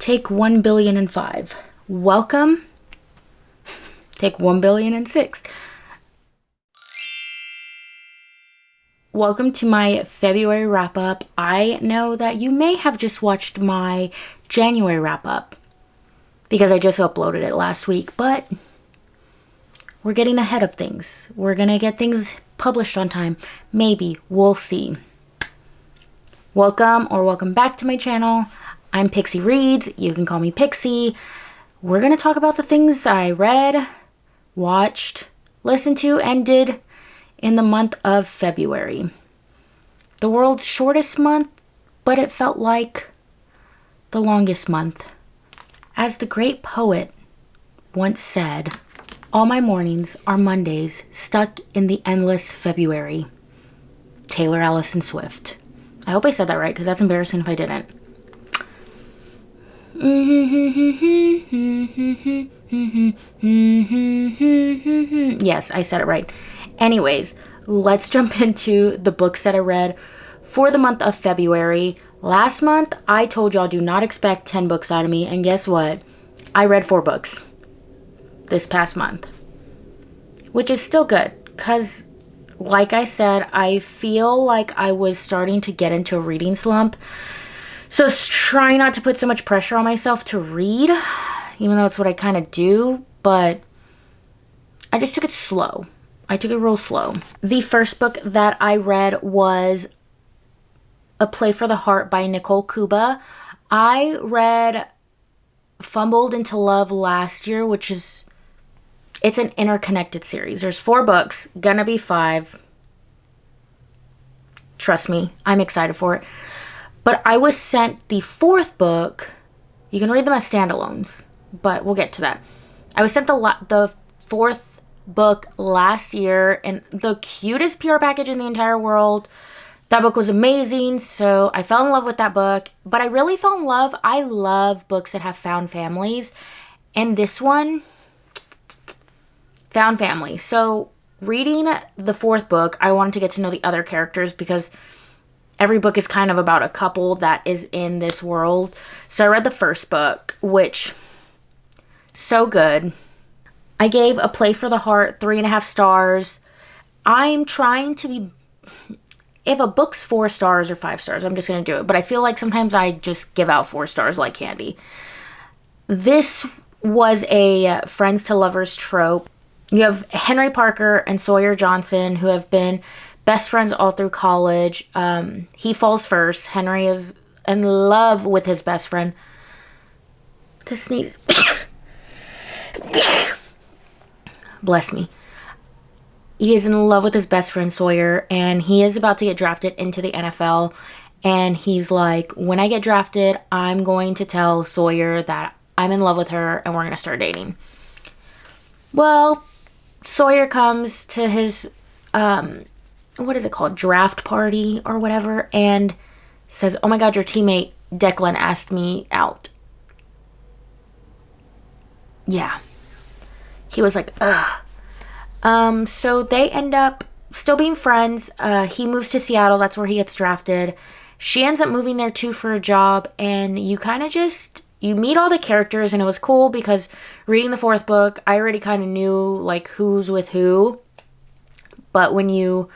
Take 1,000,000,005. Welcome. Take 1,000,000,006. Welcome to my February wrap-up. I know that you may have just watched my January wrap-up because I just uploaded it last week, but we're getting ahead of things. We're gonna get things published on time. Maybe. We'll see. Welcome back to my channel. I'm Pixie Reads. You can call me Pixie. We're gonna talk about the things I read, watched, listened to, and did in the month of February. The world's shortest month, but it felt like the longest month. As the great poet once said, all my mornings are Mondays stuck in the endless February. Taylor Allison Swift. I hope I said that right, because that's embarrassing if I didn't. Yes, I said it right. Anyways, let's jump into the books that I read for the month of February. Last month, I told y'all do not expect 10 books out of me, and guess what? I read 4 books this past month, which is still good, because like I said, I feel like I was starting to get into a reading slump. So trying not to put so much pressure on myself to read, even though it's what I kind of do, but I just took it slow. I took it real slow. The first book that I read was A Play for the Heart by Nicole Kuba. I read Fumbled into Love last year, which is, it's an interconnected series. There's 4 books, gonna be 5. Trust me, I'm excited for it. But I was sent the 4th book. You can read them as standalones, but we'll get to that. I was sent the 4th book last year, and the cutest PR package in the entire world. That book was amazing, so I fell in love with that book. But I really fell in love. I love books that have found families, and this one, found family. So reading the 4th book, I wanted to get to know the other characters because every book is kind of about a couple that is in this world. So I read the first book, which, so good. I gave A Play for the Heart 3.5 stars. I'm trying to be, if a book's 4 stars or 5 stars, I'm just going to do it. But I feel like sometimes I just give out 4 stars like candy. This was a friends to lovers trope. You have Henry Parker and Sawyer Johnson, who have been best friends all through college. He falls first. Henry is in love with his best friend. The sneeze. Bless me. He is in love with his best friend Sawyer, and he is about to get drafted into the NFL. And he's like, when I get drafted, I'm going to tell Sawyer that I'm in love with her and we're going to start dating. Well, Sawyer comes to his, what is it called? Draft party or whatever, and says, oh my God, your teammate Declan asked me out. Yeah. He was like, ugh. So they end up still being friends. He moves to Seattle. That's where he gets drafted. She ends up moving there too for a job, and you kind of just, you meet all the characters, and it was cool because reading the 4th book, I already kind of knew like who's with who. But when you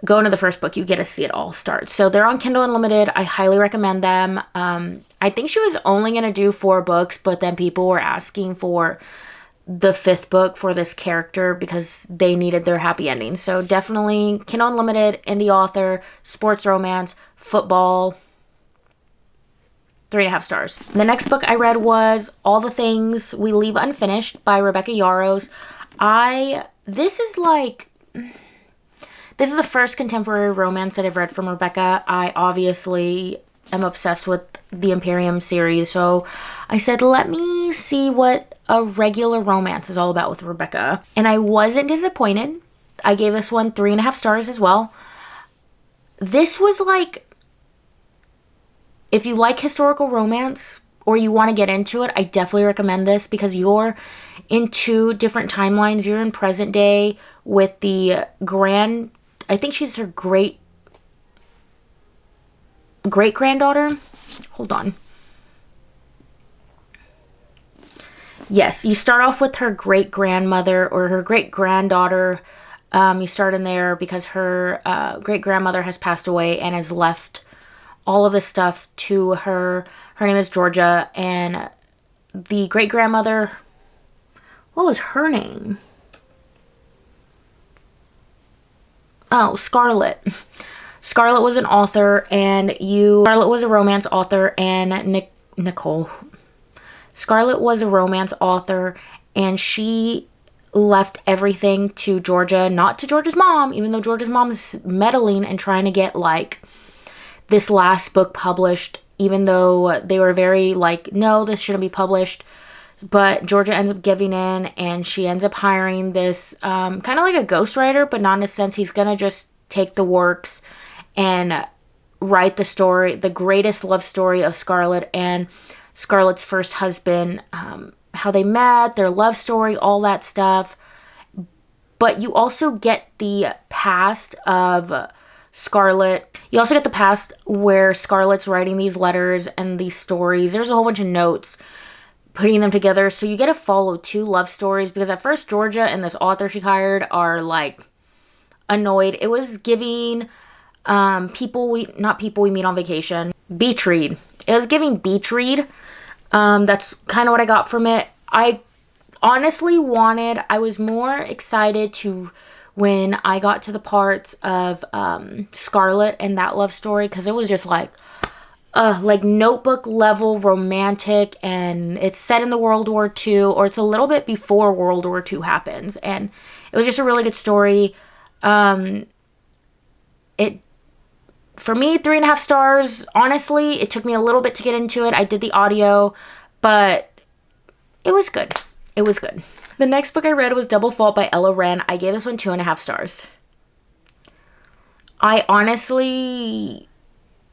go into the first book, you get to see it all start. So they're on Kindle Unlimited. I highly recommend them. I think she was only going to do 4 books, but then people were asking for the 5th book for this character because they needed their happy ending. So definitely Kindle Unlimited, indie author, sports romance, football, 3.5 stars. The next book I read was All the Things We Leave Unfinished by Rebecca Yarros. This is the first contemporary romance that I've read from Rebecca. I obviously am obsessed with the Imperium series, so I said, let me see what a regular romance is all about with Rebecca. And I wasn't disappointed. I gave this one 3.5 stars as well. This was like, if you like historical romance or you want to get into it, I definitely recommend this because you're in 2 different timelines. You're in present day with the I think she's her great-granddaughter. Hold on. Yes, you start off with her great grandmother or her great granddaughter. You start in there because her great grandmother has passed away and has left all of this stuff to her. Her name is Georgia, and the great grandmother, what was her name? Oh, Scarlett. Scarlett was an author, and Scarlett was a romance author, and Nicole. Scarlett was a romance author, and she left everything to Georgia, not to Georgia's mom, even though Georgia's mom is meddling and trying to get, like, this last book published, even though they were very, like, no, this shouldn't be published. But Georgia ends up giving in, and she ends up hiring this kind of like a ghostwriter, but not in a sense. He's going to just take the works and write the story, the greatest love story of Scarlett and Scarlett's first husband, how they met, their love story, all that stuff. But you also get the past of Scarlett. You also get the past where Scarlett's writing these letters and these stories. There's a whole bunch of notes putting them together. So you get to follow two love stories, because at first Georgia and this author she hired are like annoyed. It was giving not people we meet on vacation. Beach read. It was giving beach read. That's kind of what I got from it. I was more excited when I got to the parts of Scarlett and that love story, because it was just like Notebook level romantic, and it's set in the World War II, or it's a little bit before World War II happens, and it was just a really good story. For me, 3.5 stars. Honestly, it took me a little bit to get into it. I did the audio, but it was good. It was good. The next book I read was Double Fault by Ella Wren. I gave this one 2.5 stars. I honestly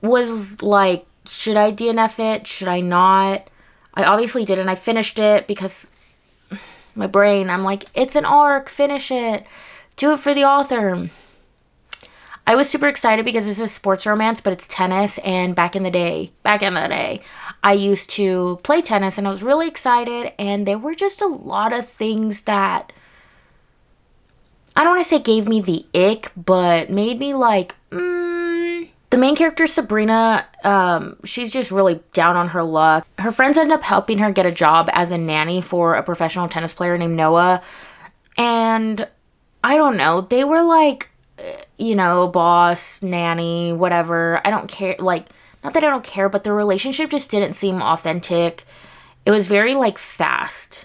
was like, should I DNF it? Should I not? I obviously didn't. I finished it because my brain, I'm like, it's an arc. Finish it. Do it for the author. I was super excited because this is sports romance, but it's tennis. And back in the day, I used to play tennis, and I was really excited. And there were just a lot of things that, I don't want to say gave me the ick, but made me like, The main character, Sabrina, she's just really down on her luck. Her friends end up helping her get a job as a nanny for a professional tennis player named Noah. And I don't know, they were like, boss, nanny, whatever. I don't care. Like, not that I don't care, but the relationship just didn't seem authentic. It was very, like, fast.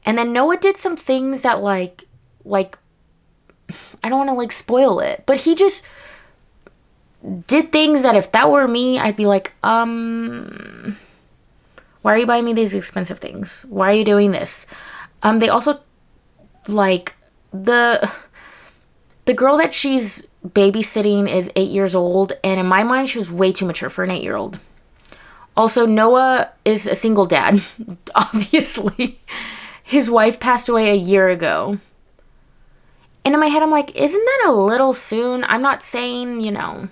And then Noah did some things that, like, I don't want to, like, spoil it, but he just did things that if that were me, I'd be like, why are you buying me these expensive things? Why are you doing this? They also, like, the girl that she's babysitting is 8 years old, and in my mind, she was way too mature for an 8-year-old. Also, Noah is a single dad, obviously. His wife passed away a year ago. And in my head, I'm like, isn't that a little soon? I'm not saying, you know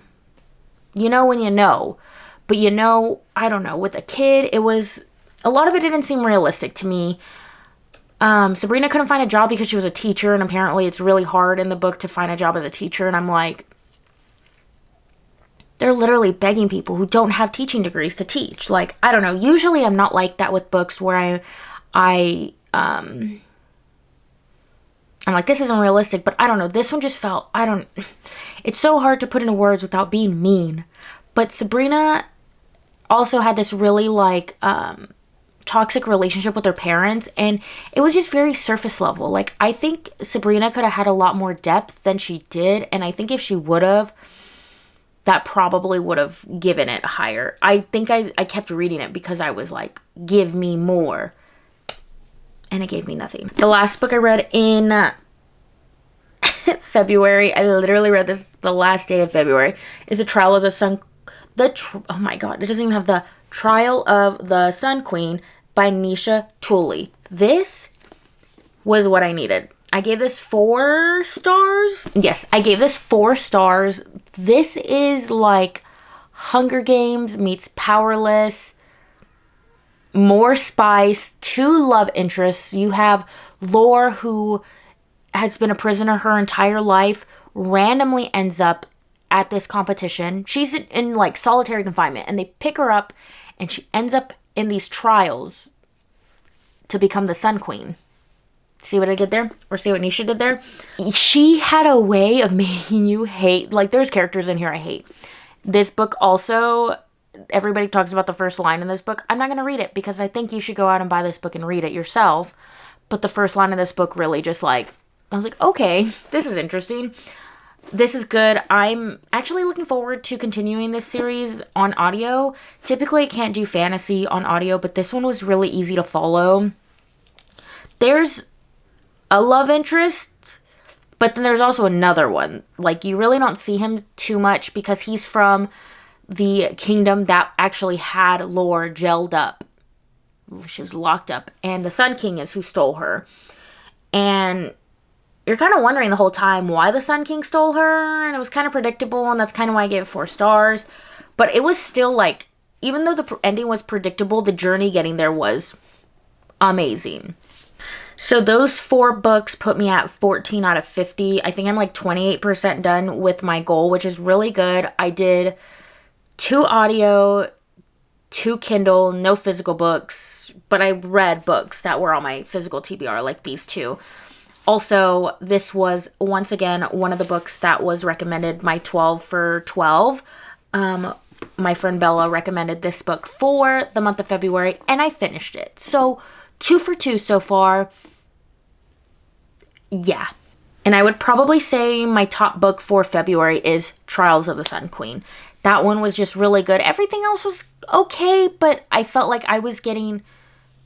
when you know. But I don't know, with a kid, a lot of it didn't seem realistic to me. Sabrina couldn't find a job because she was a teacher, and apparently it's really hard in the book to find a job as a teacher, and I'm like, they're literally begging people who don't have teaching degrees to teach. Like, I don't know, usually I'm not like that with books where I'm like, this isn't realistic, but I don't know, this one just felt, it's so hard to put into words without being mean, but Sabrina also had this really, like, toxic relationship with her parents, and it was just very surface level. Like, I think Sabrina could have had a lot more depth than she did, and I think if she would have, that probably would have given it higher. I think I kept reading it because I was like, give me more, and it gave me nothing. The last book I read in February, I literally read this the last day of February, is A Trial of the Sun, oh my god, it doesn't even have the Trial of the Sun Queen by Nisha Tooley. This was what I needed. I gave this 4 stars. Yes, I gave this 4 stars. This is like Hunger Games meets Powerless more spice, 2 love interests. You have Lore, who has been a prisoner her entire life, randomly ends up at this competition. She's in like solitary confinement, and they pick her up, and she ends up in these trials to become the Sun Queen. See what I did there? Or see what Nisha did there? She had a way of making you hate. Like, there's characters in here I hate. This book also, everybody talks about the first line in this book. I'm not going to read it because I think you should go out and buy this book and read it yourself. But the first line of this book really just like, I was like, okay, this is interesting. This is good. I'm actually looking forward to continuing this series on audio. Typically, I can't do fantasy on audio, but this one was really easy to follow. There's a love interest, but then there's also another one. Like, you really don't see him too much because he's from the kingdom that actually had Lore gelled up. She was locked up, and the Sun King is who stole her. And you're kind of wondering the whole time why the Sun King stole her, and it was kind of predictable, and that's kind of why I gave it 4 stars. But it was still like, even though the ending was predictable, the journey getting there was amazing. So those 4 books put me at 14 out of 50. I think I'm like 28% done with my goal, which is really good. I did 2 audio, 2 Kindle, no physical books, but I read books that were on my physical TBR, like these 2. Also, this was, once again, one of the books that was recommended, my 12 for 12. My friend Bella recommended this book for the month of February, and I finished it. So, 2 for 2 so far. Yeah. And I would probably say my top book for February is Trials of the Sun Queen. That one was just really good. Everything else was okay, but I felt like I was getting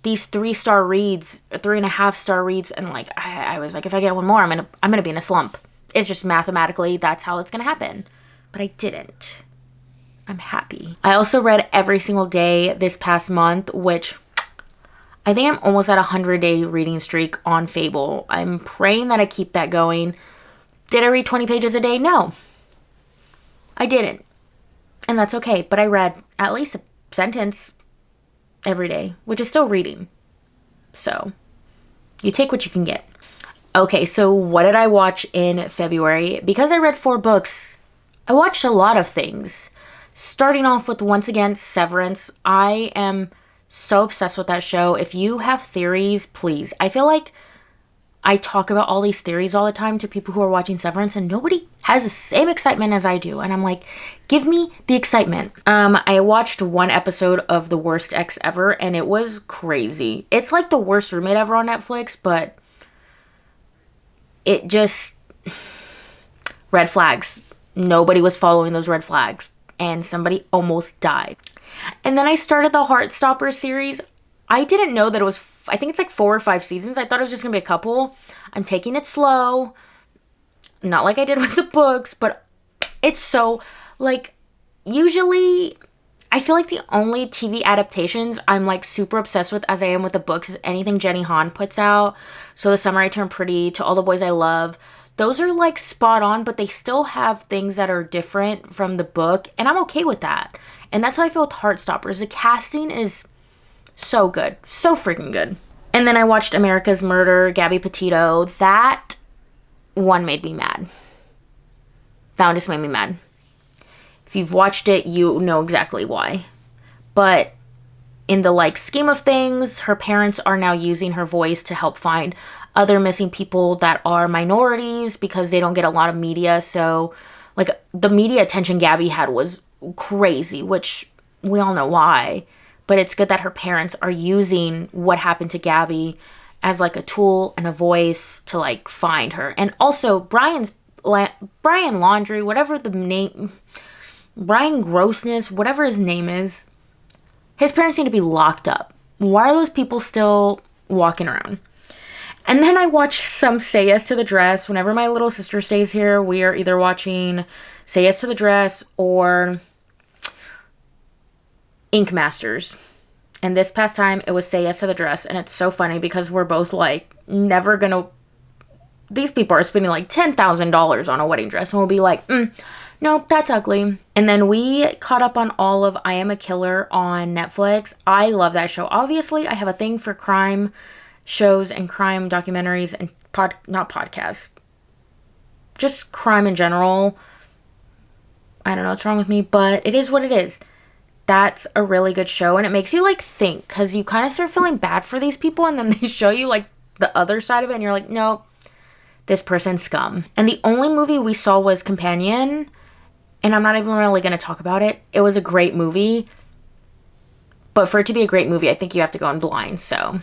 these 3-star reads, 3.5-star reads, and like I was like, if I get one more, I'm gonna be in a slump. It's just mathematically that's how it's gonna happen. But I didn't. I'm happy. I also read every single day this past month, which I think I'm almost at a 100-day reading streak on Fable. I'm praying that I keep that going. Did I read 20 pages a day? No. I didn't. And that's okay. But I read at least a sentence every day, which is still reading. So, you take what you can get. Okay, so what did I watch in February? Because I read 4 books, I watched a lot of things. Starting off with, once again, Severance. I am so obsessed with that show. If you have theories, please. I feel like I talk about all these theories all the time to people who are watching Severance, and nobody has the same excitement as I do. And I'm like, give me the excitement. I watched 1 episode of The Worst Ex Ever, and it was crazy. It's like The Worst Roommate Ever on Netflix, but it just... red flags. Nobody was following those red flags, and somebody almost died. And then I started the Heartstopper series. I didn't know that it was, I think it's like 4 or 5 seasons. I thought it was just going to be a couple. I'm taking it slow. Not like I did with the books, but it's so, like, usually, I feel like the only TV adaptations I'm, like, super obsessed with as I am with the books is anything Jenny Han puts out. So The Summer I Turned Pretty, To All the Boys I Love. Those are, like, spot on, but they still have things that are different from the book, and I'm okay with that. And that's how I feel with Heartstoppers. The casting is so good. So freaking good. And then I watched America's Murder, Gabby Petito. That one made me mad. That one just made me mad. If you've watched it, you know exactly why. But in the, like, scheme of things, her parents are now using her voice to help find other missing people that are minorities because they don't get a lot of media. So, like, the media attention Gabby had was crazy, which we all know why. But it's good that her parents are using what happened to Gabby as, like, a tool and a voice to, like, find her. And also, Brian Laundrie, whatever the name... Brian Grossness, whatever his name is, his parents need to be locked up. Why are those people still walking around? And then I watch some Say Yes to the Dress. Whenever my little sister stays here, we are either watching Say Yes to the Dress or Ink Masters. And this past time, it was Say Yes to the Dress. And it's so funny because we're both like, never gonna... These people are spending like $10,000 on a wedding dress. And we'll be like, Nope, that's ugly. And then we caught up on all of I Am a Killer on Netflix. I love that show. Obviously, I have a thing for crime shows and crime documentaries and not podcasts. Just crime in general. I don't know what's wrong with me, but it is what it is. That's a really good show, and it makes you like think, because you kind of start feeling bad for these people, and then they show you like the other side of it, and you're like, no, this person's scum. And the only movie we saw was Companion, and I'm not even really going to talk about it. It was a great movie, but for it to be a great movie, I think you have to go in blind, so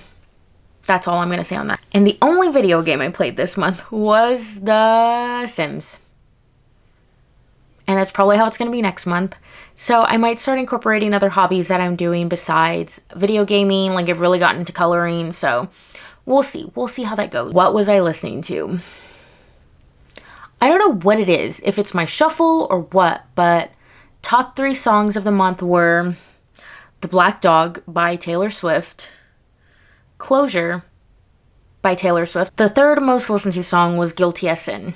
that's all I'm going to say on that. And the only video game I played this month was The Sims. And that's probably how it's going to be next month. So I might start incorporating other hobbies that I'm doing besides video gaming. Like, I've really gotten into coloring, so we'll see. We'll see how that goes. What was I listening to? I don't know what it is, if it's my shuffle or what, but top 3 songs of the month were The Black Dog by Taylor Swift, Closure by Taylor Swift. The third most listened to song was Guilty as Sin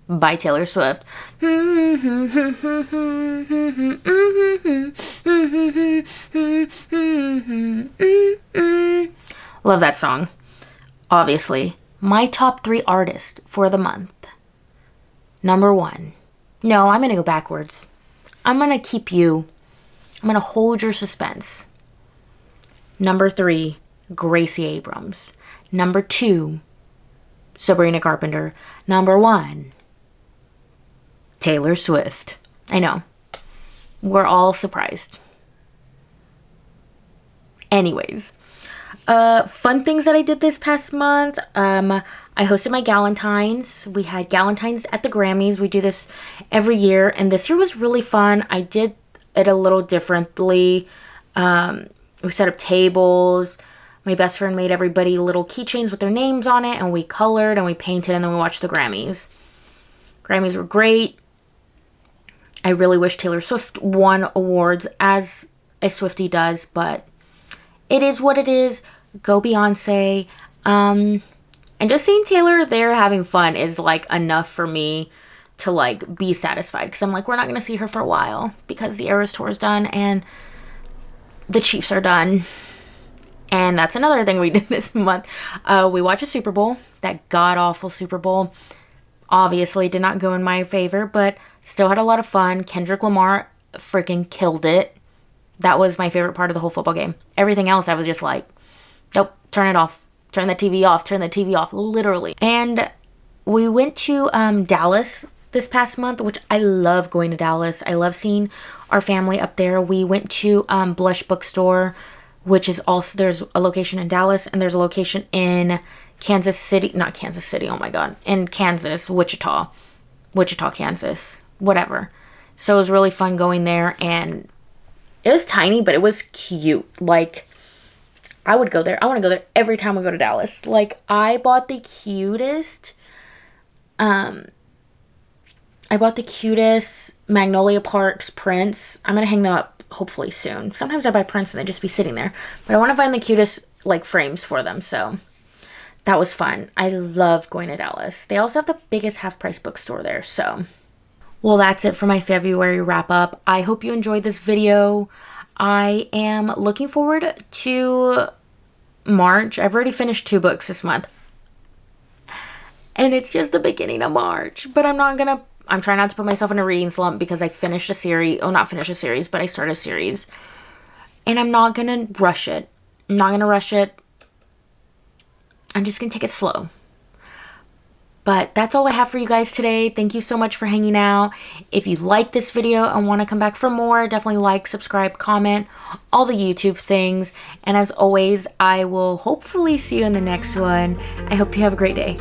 by Taylor Swift. Love that song. Obviously, my top 3 artists for the month. Number 1. No, I'm going to go backwards. I'm going to keep you. I'm going to hold your suspense. Number 3, Gracie Abrams. Number 2, Sabrina Carpenter. Number 1, Taylor Swift. I know. We're all surprised. Anyways. Fun things that I did this past month. I hosted my Galentine's. We had Galentine's at the Grammys. We do this every year, and this year was really fun. I did it a little differently. We set up tables. My best friend made everybody little keychains with their names on it, and we colored and we painted, and then we watched the Grammys. Grammys were great. I really wish Taylor Swift won awards as a Swiftie does, but it is what it is. Go Beyonce. And just seeing Taylor there having fun is like enough for me to like be satisfied, because I'm like, we're not going to see her for a while because the Eras Tour is done and the Chiefs are done. And that's another thing we did this month. We watched a Super Bowl, that god-awful Super Bowl. Obviously did not go in my favor, but still had a lot of fun. Kendrick Lamar freaking killed it. That was my favorite part of the whole football game. Everything else, I was just like, nope, turn it off. Turn the TV off. Turn the TV off, literally. And we went to Dallas this past month, which I love going to Dallas. I love seeing our family up there. We went to Blush Bookstore, which is also, there's a location in Dallas, and there's a location in Kansas City, not Kansas City, oh my god, in Kansas, Wichita, Kansas, whatever. So it was really fun going there, and it was tiny, but it was cute. Like, I would go there. I want to go there every time we go to Dallas. Like, I bought the cutest, Magnolia Parks prints. I'm going to hang them up hopefully soon. Sometimes I buy prints and they just be sitting there, but I want to find the cutest like frames for them. So that was fun. I love going to Dallas. They also have the biggest half-price bookstore there. So, well, that's it for my February wrap up. I hope you enjoyed this video. I am looking forward to March. I've already finished 2 books this month, and it's just the beginning of March, but I'm trying not to put myself in a reading slump because I finished a series. Oh, not finished a series, but I started a series. And I'm not going to rush it. I'm not going to rush it. I'm just going to take it slow. But that's all I have for you guys today. Thank you so much for hanging out. If you like this video and want to come back for more, definitely like, subscribe, comment, all the YouTube things. And as always, I will hopefully see you in the next one. I hope you have a great day.